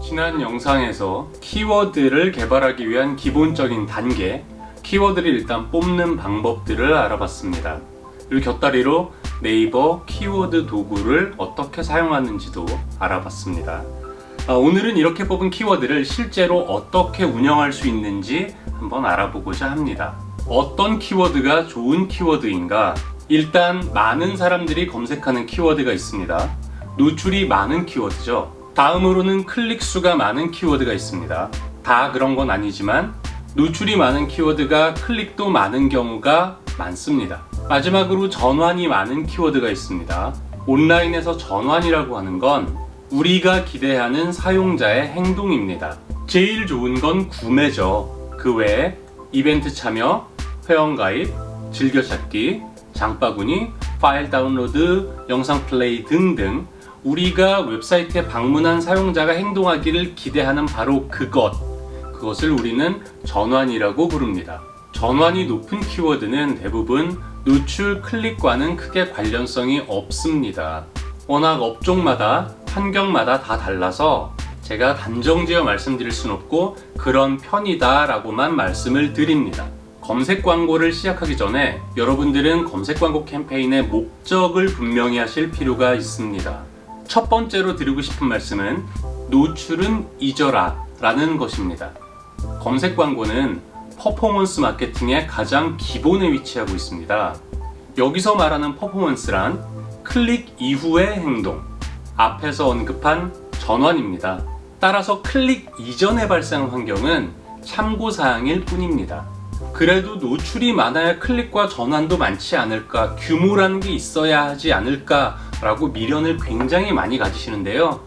지난 영상에서 키워드를 개발하기 위한 기본적인 단계, 키워드를 일단 뽑는 방법들을 알아봤습니다. 그리고 곁다리로 네이버 키워드 도구를 어떻게 사용하는지도 알아봤습니다. 오늘은 이렇게 뽑은 키워드를 실제로 어떻게 운영할 수 있는지 한번 알아보고자 합니다. 어떤 키워드가 좋은 키워드인가? 일단 많은 사람들이 검색하는 키워드가 있습니다. 노출이 많은 키워드죠. 다음으로는 클릭 수가 많은 키워드가 있습니다. 다 그런 건 아니지만 노출이 많은 키워드가 클릭도 많은 경우가 많습니다. 마지막으로 전환이 많은 키워드가 있습니다. 온라인에서 전환이라고 하는 건 우리가 기대하는 사용자의 행동입니다. 제일 좋은 건 구매죠. 그 외에 이벤트 참여, 회원가입, 즐겨찾기, 장바구니, 파일 다운로드, 영상 플레이 등등 우리가 웹사이트에 방문한 사용자가 행동하기를 기대하는 바로 그것을 우리는 전환이라고 부릅니다. 전환이 높은 키워드는 대부분 노출 클릭과는 크게 관련성이 없습니다. 워낙 업종마다 환경마다 다 달라서 제가 단정지어 말씀드릴 순 없고 그런 편이다 라고만 말씀을 드립니다. 검색 광고를 시작하기 전에 여러분들은 검색 광고 캠페인의 목적을 분명히 하실 필요가 있습니다. 첫 번째로 드리고 싶은 말씀은 노출은 잊어라 라는 것입니다. 검색 광고는 퍼포먼스 마케팅의 가장 기본에 위치하고 있습니다. 여기서 말하는 퍼포먼스란 클릭 이후의 행동, 앞에서 언급한 전환입니다. 따라서 클릭 이전에 발생한 환경은 참고사항일 뿐입니다. 그래도 노출이 많아야 클릭과 전환도 많지 않을까, 규모라는 게 있어야 하지 않을까 라고 미련을 굉장히 많이 가지시는데요.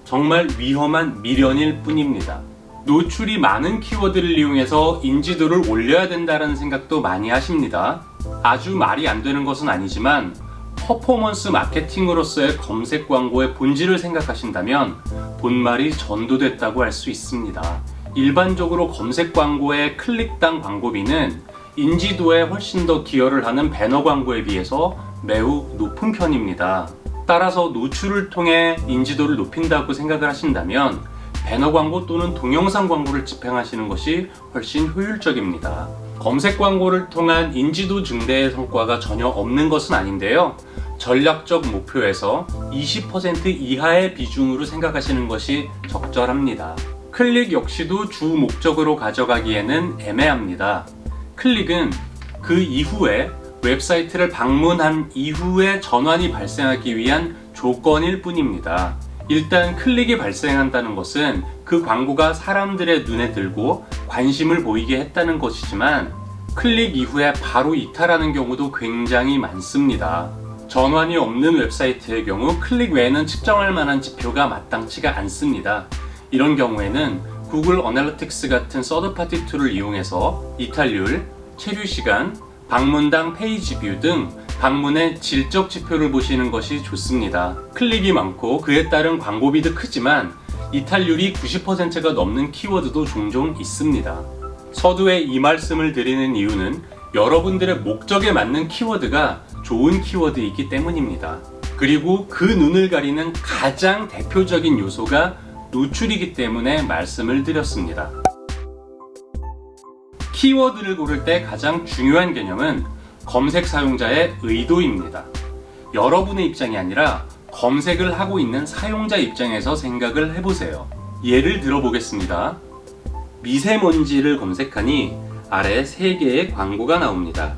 정말 위험한 미련일 뿐입니다. 노출이 많은 키워드를 이용해서 인지도를 올려야 된다는 생각도 많이 하십니다. 아주 말이 안 되는 것은 아니지만 퍼포먼스 마케팅으로서의 검색 광고의 본질을 생각하신다면 본말이 전도됐다고 할 수 있습니다. 일반적으로 검색 광고의 클릭당 광고비는 인지도에 훨씬 더 기여를 하는 배너 광고에 비해서 매우 높은 편입니다. 따라서 노출을 통해 인지도를 높인다고 생각을 하신다면 배너 광고 또는 동영상 광고를 집행하시는 것이 훨씬 효율적입니다. 검색 광고를 통한 인지도 증대의 성과가 전혀 없는 것은 아닌데요. 전략적 목표에서 20% 이하의 비중으로 생각하시는 것이 적절합니다. 클릭 역시도 주 목적으로 가져가기에는 애매합니다. 클릭은 그 이후에 웹사이트를 방문한 이후에 전환이 발생하기 위한 조건일 뿐입니다. 일단 클릭이 발생한다는 것은 그 광고가 사람들의 눈에 들고 관심을 보이게 했다는 것이지만 클릭 이후에 바로 이탈하는 경우도 굉장히 많습니다. 전환이 없는 웹사이트의 경우 클릭 외에는 측정할 만한 지표가 마땅치가 않습니다. 이런 경우에는 구글 어널리틱스 같은 서드파티 툴을 이용해서 이탈률, 체류 시간, 방문당 페이지 뷰 등 방문의 질적 지표를 보시는 것이 좋습니다. 클릭이 많고 그에 따른 광고비도 크지만 이탈률이 90%가 넘는 키워드도 종종 있습니다. 서두에 이 말씀을 드리는 이유는 여러분들의 목적에 맞는 키워드가 좋은 키워드이기 때문입니다. 그리고 그 눈을 가리는 가장 대표적인 요소가 노출이기 때문에 말씀을 드렸습니다. 키워드를 고를 때 가장 중요한 개념은 검색 사용자의 의도입니다. 여러분의 입장이 아니라 검색을 하고 있는 사용자 입장에서 생각을 해보세요. 예를 들어보겠습니다. 미세먼지를 검색하니 아래 3개의 광고가 나옵니다.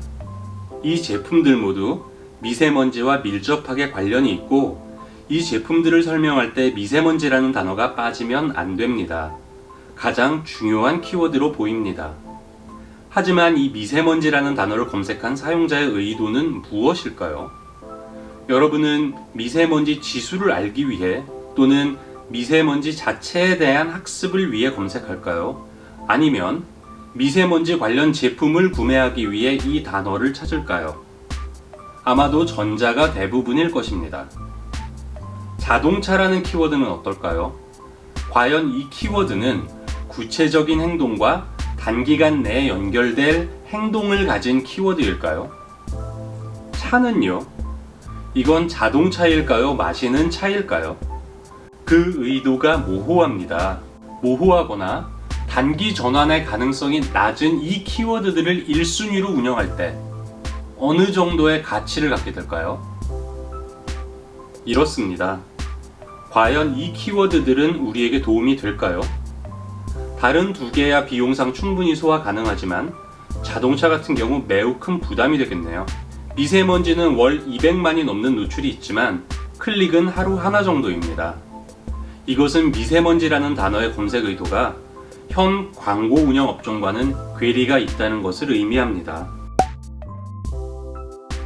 이 제품들 모두 미세먼지와 밀접하게 관련이 있고 이 제품들을 설명할 때 미세먼지라는 단어가 빠지면 안 됩니다. 가장 중요한 키워드로 보입니다. 하지만 이 미세먼지라는 단어를 검색한 사용자의 의도는 무엇일까요? 여러분은 미세먼지 지수를 알기 위해 또는 미세먼지 자체에 대한 학습을 위해 검색할까요? 아니면 미세먼지 관련 제품을 구매하기 위해 이 단어를 찾을까요? 아마도 전자가 대부분일 것입니다. 자동차라는 키워드는 어떨까요? 과연 이 키워드는 구체적인 행동과 단기간 내에 연결될 행동을 가진 키워드일까요? 차는요? 이건 자동차일까요? 마시는 차일까요? 그 의도가 모호합니다. 모호하거나 단기 전환의 가능성이 낮은 이 키워드들을 1순위로 운영할 때 어느 정도의 가치를 갖게 될까요? 이렇습니다. 과연 이 키워드들은 우리에게 도움이 될까요? 다른 두 개야 비용상 충분히 소화 가능하지만 자동차 같은 경우 매우 큰 부담이 되겠네요. 미세먼지는 월 200만이 넘는 노출이 있지만 클릭은 하루 하나 정도입니다. 이것은 미세먼지라는 단어의 검색 의도가 현 광고 운영 업종과는 괴리가 있다는 것을 의미합니다.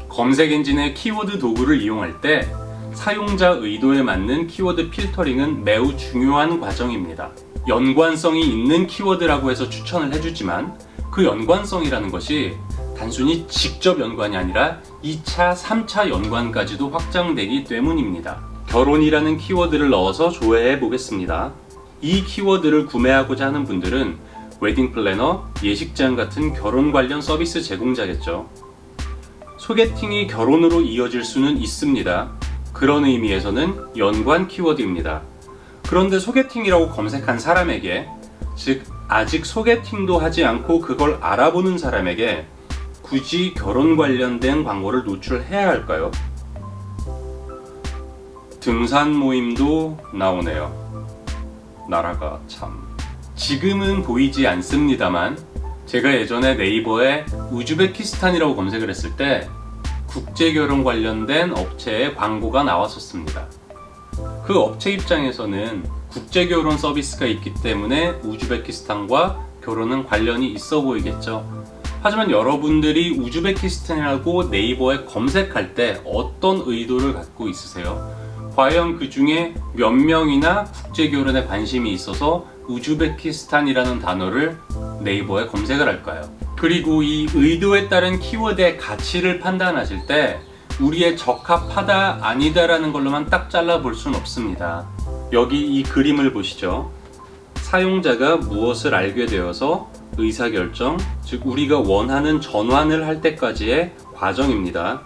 검색 엔진의 키워드 도구를 이용할 때 사용자 의도에 맞는 키워드 필터링은 매우 중요한 과정입니다. 연관성이 있는 키워드라고 해서 추천을 해주지만 그 연관성이라는 것이 단순히 직접 연관이 아니라 2차, 3차 연관까지도 확장되기 때문입니다. 결혼이라는 키워드를 넣어서 조회해 보겠습니다. 이 키워드를 구매하고자 하는 분들은 웨딩 플래너, 예식장 같은 결혼 관련 서비스 제공자겠죠. 소개팅이 결혼으로 이어질 수는 있습니다. 그런 의미에서는 연관 키워드입니다. 그런데 소개팅이라고 검색한 사람에게, 즉 아직 소개팅도 하지 않고 그걸 알아보는 사람에게 굳이 결혼 관련된 광고를 노출해야 할까요? 등산 모임도 나오네요. 나라가 참. 지금은 보이지 않습니다만 제가 예전에 네이버에 우즈베키스탄이라고 검색을 했을 때 국제결혼 관련된 업체의 광고가 나왔었습니다. 그 업체 입장에서는 국제결혼 서비스가 있기 때문에 우즈베키스탄과 결혼은 관련이 있어 보이겠죠. 하지만 여러분들이 우즈베키스탄이라고 네이버에 검색할 때 어떤 의도를 갖고 있으세요? 과연 그 중에 몇 명이나 국제결혼에 관심이 있어서 우즈베키스탄이라는 단어를 네이버에 검색을 할까요? 그리고 이 의도에 따른 키워드의 가치를 판단하실 때 우리의 적합하다 아니다라는 걸로만 딱 잘라 볼 수는 없습니다. 여기 이 그림을 보시죠. 사용자가 무엇을 알게 되어서 의사결정, 즉 우리가 원하는 전환을 할 때까지의 과정입니다.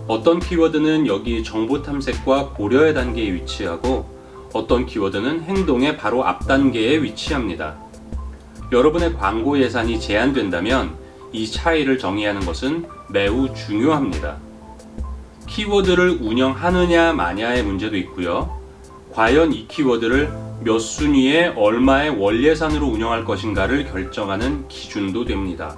어떤 키워드는 여기 정보 탐색과 고려의 단계에 위치하고 어떤 키워드는 행동의 바로 앞 단계에 위치합니다. 여러분의 광고 예산이 제한된다면 이 차이를 정의하는 것은 매우 중요합니다. 키워드를 운영하느냐 마냐의 문제도 있고요. 과연 이 키워드를 몇 순위에 얼마의 월 예산으로 운영할 것인가를 결정하는 기준도 됩니다.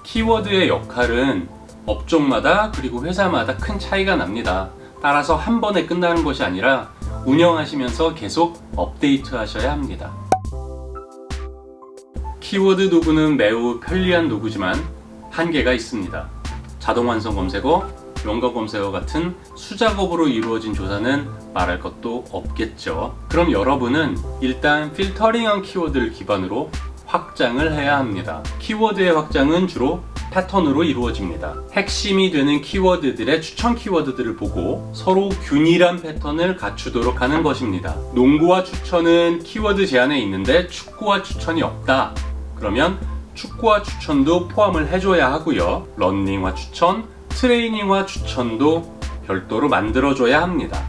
키워드의 역할은 업종마다 그리고 회사마다 큰 차이가 납니다. 따라서 한 번에 끝나는 것이 아니라 운영하시면서 계속 업데이트 하셔야 합니다. 키워드 도구는 매우 편리한 도구지만 한계가 있습니다. 자동 완성 검색어, 연관 검색어 같은 수작업으로 이루어진 조사는 말할 것도 없겠죠. 그럼 여러분은 일단 필터링한 키워드를 기반으로 확장을 해야 합니다. 키워드의 확장은 주로 패턴으로 이루어집니다. 핵심이 되는 키워드들의 추천 키워드들을 보고 서로 균일한 패턴을 갖추도록 하는 것입니다. 농구와 추천은 키워드 제한에 있는데 축구와 추천이 없다. 그러면 축구와 추천도 포함을 해줘야 하고요. 러닝과 추천, 트레이닝과 추천도 별도로 만들어줘야 합니다.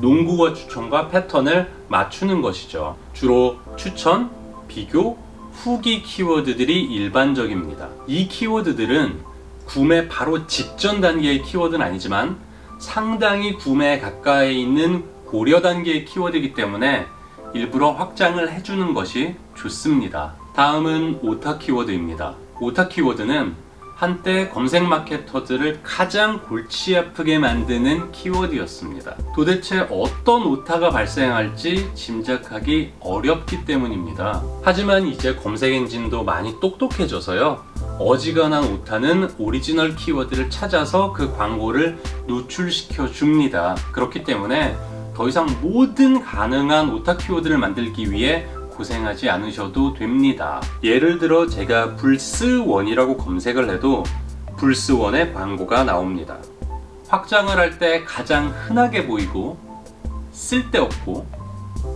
농구와 추천과 패턴을 맞추는 것이죠. 주로 추천, 비교, 후기 키워드들이 일반적입니다. 이 키워드들은 구매 바로 직전 단계의 키워드는 아니지만 상당히 구매에 가까이 있는 고려 단계의 키워드이기 때문에 일부러 확장을 해주는 것이 좋습니다. 다음은 오타 키워드입니다. 오타 키워드는 한때 검색 마케터들을 가장 골치 아프게 만드는 키워드였습니다. 도대체 어떤 오타가 발생할지 짐작하기 어렵기 때문입니다. 하지만 이제 검색 엔진도 많이 똑똑해져서요. 어지간한 오타는 오리지널 키워드를 찾아서 그 광고를 노출시켜 줍니다. 그렇기 때문에 더 이상 모든 가능한 오타 키워드를 만들기 위해 고생하지 않으셔도 됩니다. 예를 들어 제가 불스1이라고 검색을 해도 불스1의 광고가 나옵니다. 확장을 할 때 가장 흔하게 보이고 쓸데없고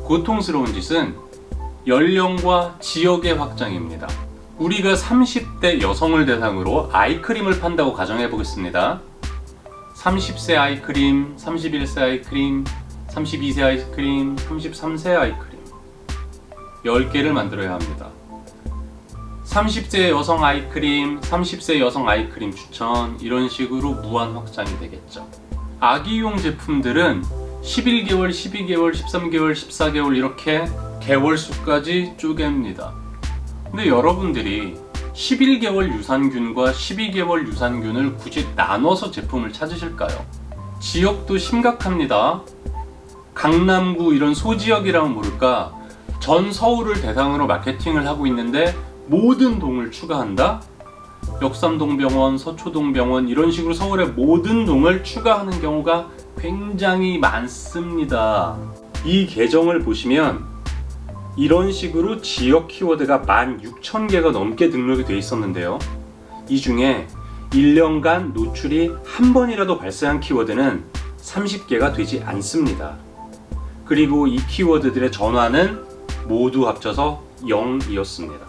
고통스러운 짓은 연령과 지역의 확장입니다. 우리가 30대 여성을 대상으로 아이크림을 판다고 가정해 보겠습니다. 30세 아이크림, 31세 아이크림, 32세 아이크림, 33세 아이크림. 10개를 만들어야 합니다. 30세 여성 아이크림, 30세 여성 아이크림 추천, 이런 식으로 무한 확장이 되겠죠. 아기용 제품들은 11개월, 12개월, 13개월, 14개월 이렇게 개월 수까지 쪼갭니다. 근데 여러분들이 11개월 유산균과 12개월 유산균을 굳이 나눠서 제품을 찾으실까요? 지역도 심각합니다. 강남구 이런 소지역이라면 모를까 전 서울을 대상으로 마케팅을 하고 있는데 모든 동을 추가한다? 역삼동병원, 서초동병원 이런 식으로 서울의 모든 동을 추가하는 경우가 굉장히 많습니다. 이 계정을 보시면 이런 식으로 지역 키워드가 16,000개가 넘게 등록이 되어 있었는데요. 이 중에 1년간 노출이 한 번이라도 발생한 키워드는 30개가 되지 않습니다. 그리고 이 키워드들의 전화는 모두 합쳐서 0이었습니다.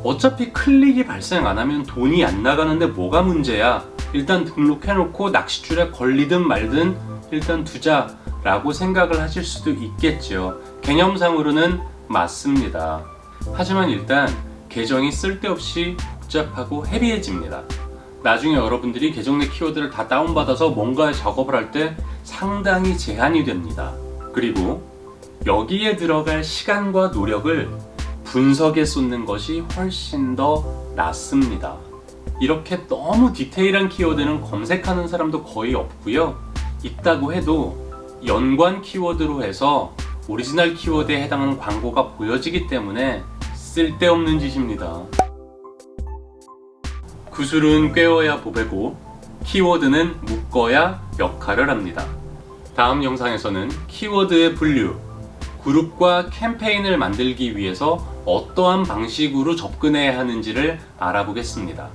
어차피 클릭이 발생 안 하면 돈이 안 나가는데 뭐가 문제야? 일단 등록해놓고 낚싯줄에 걸리든 말든 일단 두자 라고 생각을 하실 수도 있겠죠. 개념상으로는 맞습니다. 하지만 일단 계정이 쓸데없이 복잡하고 헤비해집니다. 나중에 여러분들이 계정 내 키워드를 다 다운받아서 뭔가 작업을 할 때 상당히 제한이 됩니다. 그리고 여기에 들어갈 시간과 노력을 분석에 쏟는 것이 훨씬 더 낫습니다. 이렇게 너무 디테일한 키워드는 검색하는 사람도 거의 없고요. 있다고 해도 연관 키워드로 해서 오리지널 키워드에 해당하는 광고가 보여지기 때문에 쓸데없는 짓입니다. 구슬은 꿰어야 보배고 키워드는 묶어야 역할을 합니다. 다음 영상에서는 키워드의 분류, 그룹과 캠페인을 만들기 위해서 어떠한 방식으로 접근해야 하는지를 알아보겠습니다.